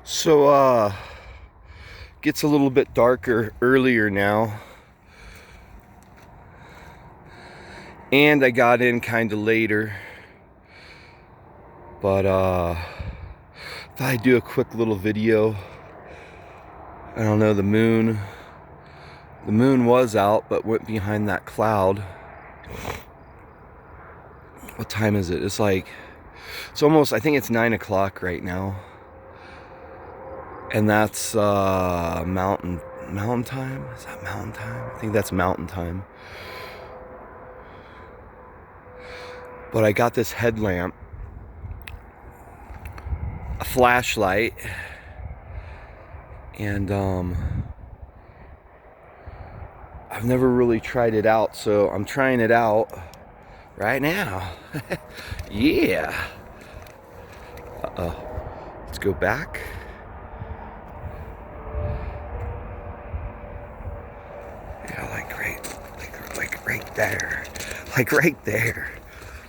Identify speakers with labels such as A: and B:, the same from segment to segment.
A: So, gets a little bit darker earlier now. And I got in kind of later. But, thought I'd do a quick little video. I don't know, the moon was out, but went behind that cloud. What time is it? It's almost, I think it's 9 o'clock right now. And that's mountain time? Is that mountain time? I think that's mountain time. But I got this headlamp, a flashlight, and I've never really tried it out, so I'm trying it out right now. Yeah. Let's go back. Yeah, like right there. Like right there.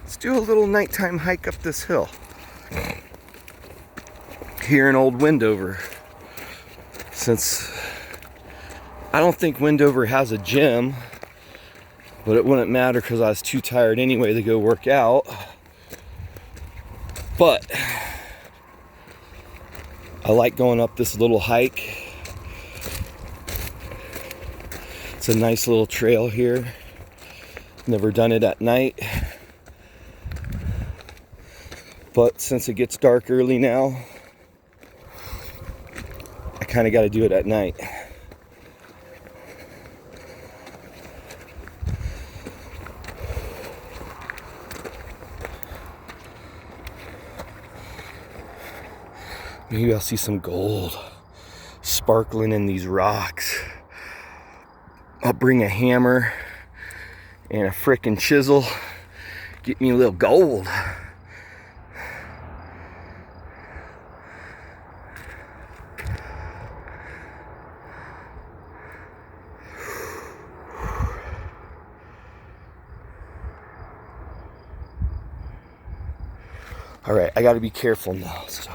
A: Let's do a little nighttime hike up this hill. Here in Old Wendover. Since I don't think Wendover has a gym, but it wouldn't matter because I was too tired anyway to go work out. But I like going up this little hike. It's a nice little trail here. Never done it at night. But since it gets dark early now, I kind of got to do it at night. Maybe I'll see some gold sparkling in these rocks. I'll bring a hammer and a frickin' chisel. Get me a little gold. All right, I got to be careful now. So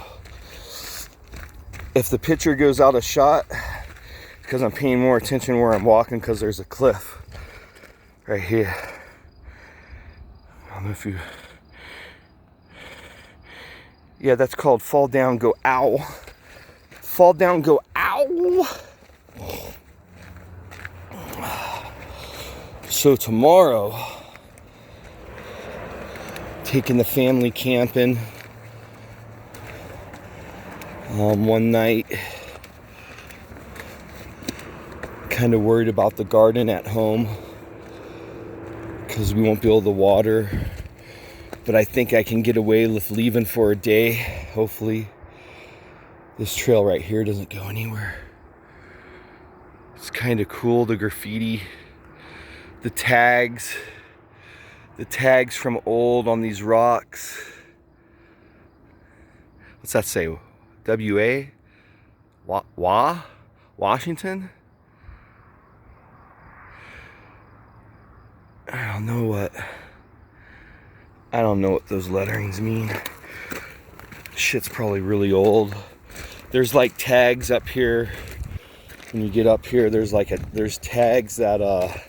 A: if the picture goes out of shot, because I'm paying more attention where I'm walking, because there's a cliff right here. I don't know if you... Yeah, that's called fall down, go ow. Fall down, go ow. So tomorrow, taking the family camping one night. Kind of worried about the garden at home because we won't be able to water, but I think I can get away with leaving for a day. Hopefully this trail right here doesn't go anywhere. It's kind of cool, the graffiti, the tags from old on these rocks. What's that say? W-A? Washington? I don't know what those letterings mean. Shit's probably really old. There's like tags up here. When you get up here, there's tags that I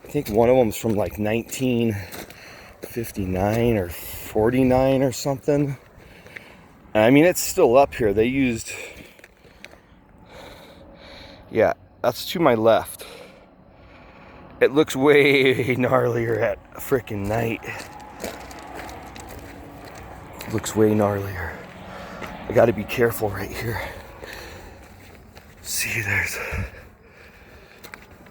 A: think one of them's from like 1959 or 49 or something. I mean, it's still up here. They used, yeah, that's to my left. It looks way gnarlier at frickin' night. It looks way gnarlier. I gotta be careful right here. See,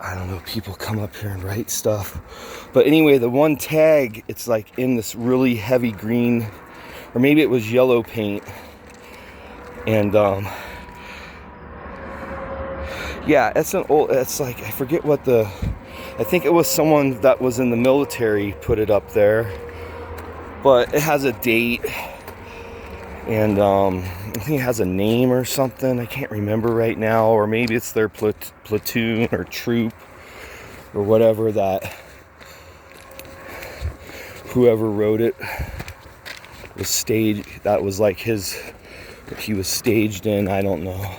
A: I don't know, people come up here and write stuff. But anyway, the one tag, it's like in this really heavy green, or maybe it was yellow paint. And yeah, it's like, I forget what I think it was someone that was in the military put it up there. But it has a date. And I think it has a name or something. I can't remember right now. Or maybe it's their platoon or troop or whatever, that whoever wrote it was staged. That was like his that he was staged in, I don't know.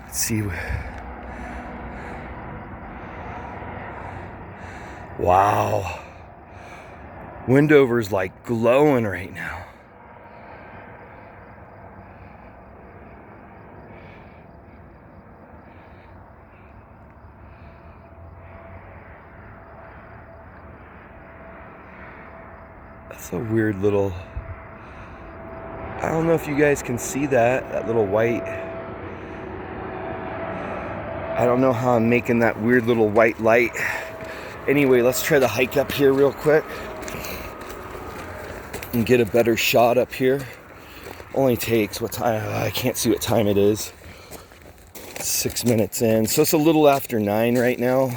A: Let's see. Wow. Wendover's like glowing right now. That's a weird little, I don't know if you guys can see that little white. I don't know how I'm making that weird little white light. Anyway, let's try to hike up here real quick and get a better shot up here. Only takes, what time? I can't see what time it is. 6 minutes in. So it's a little after 9 right now.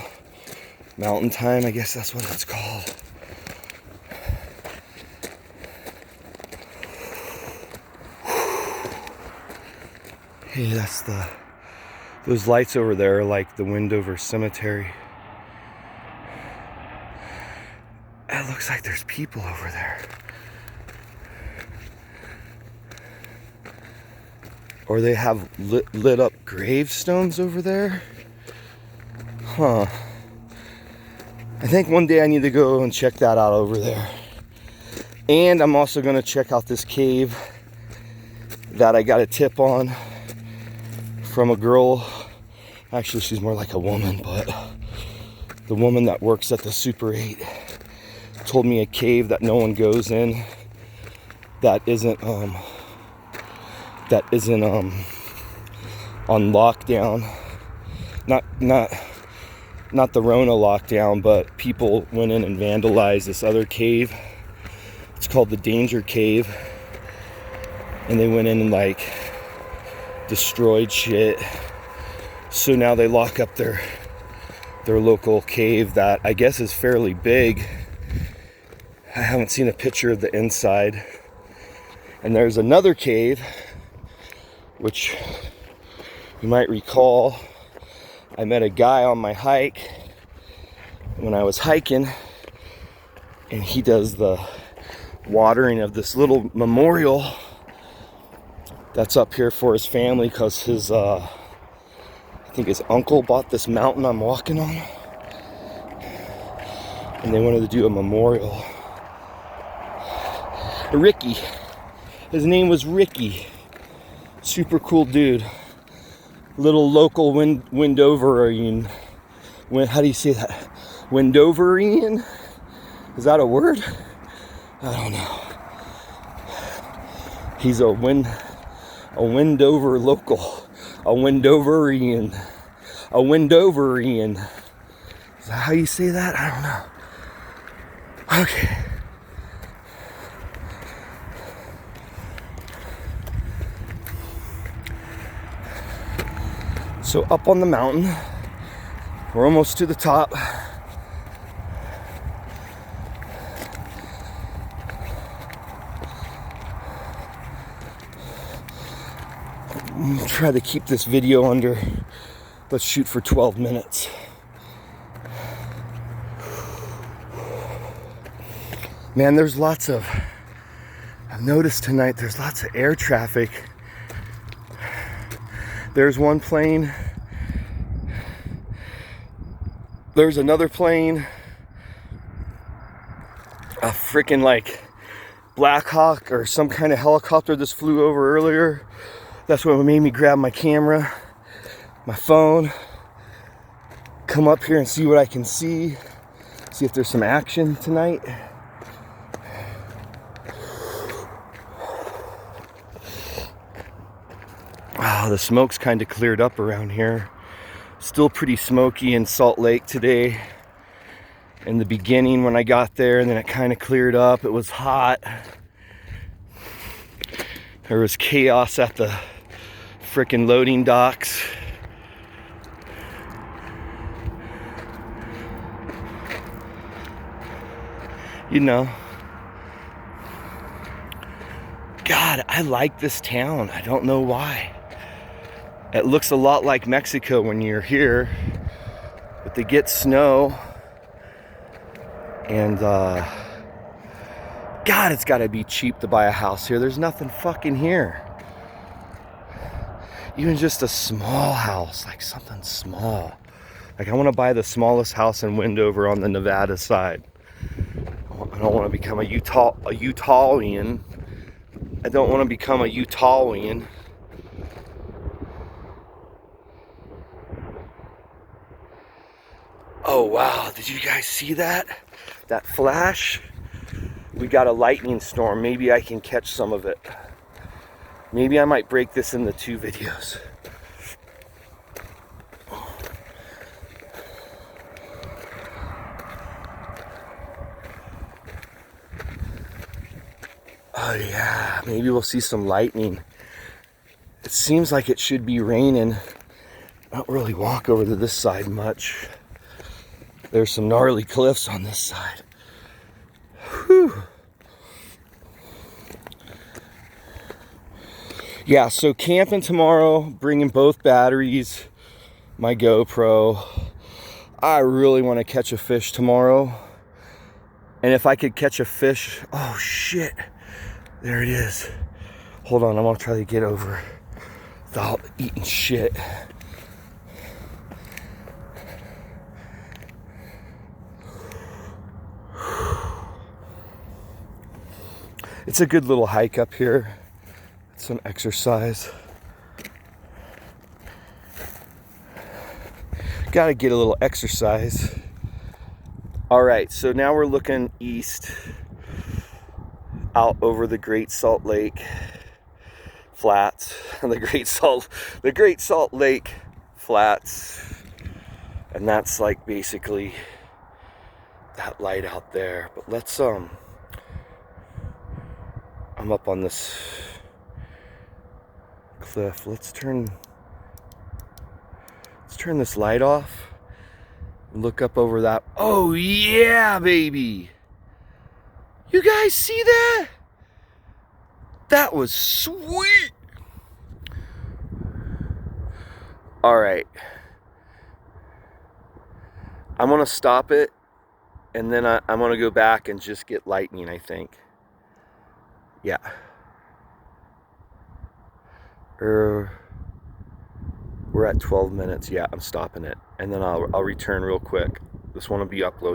A: Mountain time, I guess that's what it's called. Hey, that's those lights over there are like the Wendover Cemetery. It looks like there's people over there. Or they have lit up gravestones over there. Huh. I think one day I need to go and check that out over there. And I'm also going to check out this cave that I got a tip on from a girl. Actually, she's more like a woman, but the woman that works at the Super 8 told me a cave that no one goes in, that isn't on lockdown. Not the Rona lockdown, but people went in and vandalized this other cave. It's called the Danger Cave. And they went in and like destroyed shit. So now they lock up their local cave that I guess is fairly big. I haven't seen a picture of the inside. And there's another cave, which you might recall, I met a guy on my hike when I was hiking, and he does the watering of this little memorial that's up here for his family, because his I think his uncle bought this mountain I'm walking on, and they wanted to do a memorial. Ricky, his name was Ricky. Super cool dude. Little local Wendoverian. How do you say that? Wendoverian? Is that a word? I don't know. He's a Wendover local. A Wendoverian. A Wendoverian. Is that how you say that? I don't know. Okay. So up on the mountain, we're almost to the top. Try to keep this video under, let's shoot for 12 minutes. Man, there's lots of, I've noticed tonight there's lots of air traffic. There's one plane. There's another plane. A freaking like Black Hawk or some kind of helicopter just flew over earlier. That's what made me grab my camera, my phone, come up here and see what I can see if there's some action tonight. Wow, the smoke's kind of cleared up around here. Still pretty smoky in Salt Lake today. In the beginning when I got there, and then it kind of cleared up. It was hot. There was chaos at the frickin' loading docks. You know. God, I like this town. I don't know why. It looks a lot like Mexico when you're here, but they get snow, and God, it's gotta be cheap to buy a house here. There's nothing fucking here. Even just a small house, like something small. Like I want to buy the smallest house in Wendover on the Nevada side. I don't want to become a Utahian. I don't want to become a Utahian. Oh wow, did you guys see that? That flash? We got a lightning storm. Maybe I can catch some of it. Maybe I might break this into 2 videos. Oh yeah, maybe we'll see some lightning. It seems like it should be raining. I don't really walk over to this side much. There's some gnarly cliffs on this side. Whew. Yeah, so camping tomorrow, bringing both batteries, my GoPro. I really want to catch a fish tomorrow. And if I could catch a fish, oh shit, there it is. Hold on, I'm gonna try to get over without eating shit. It's a good little hike up here. It's some exercise. Gotta get a little exercise. All right, so now we're looking east out over the Great Salt Lake Flats. the Great Salt Lake Flats. And that's like basically that light out there. But let's I'm up on this cliff. Let's turn this light off. Look up over that. Oh yeah, baby. You guys see that? That was sweet. All right. I'm gonna stop it, and then I'm gonna go back and just get lightning, I think. Yeah. We're at 12 minutes. Yeah, I'm stopping it. And then I'll return real quick. This one will be uploaded.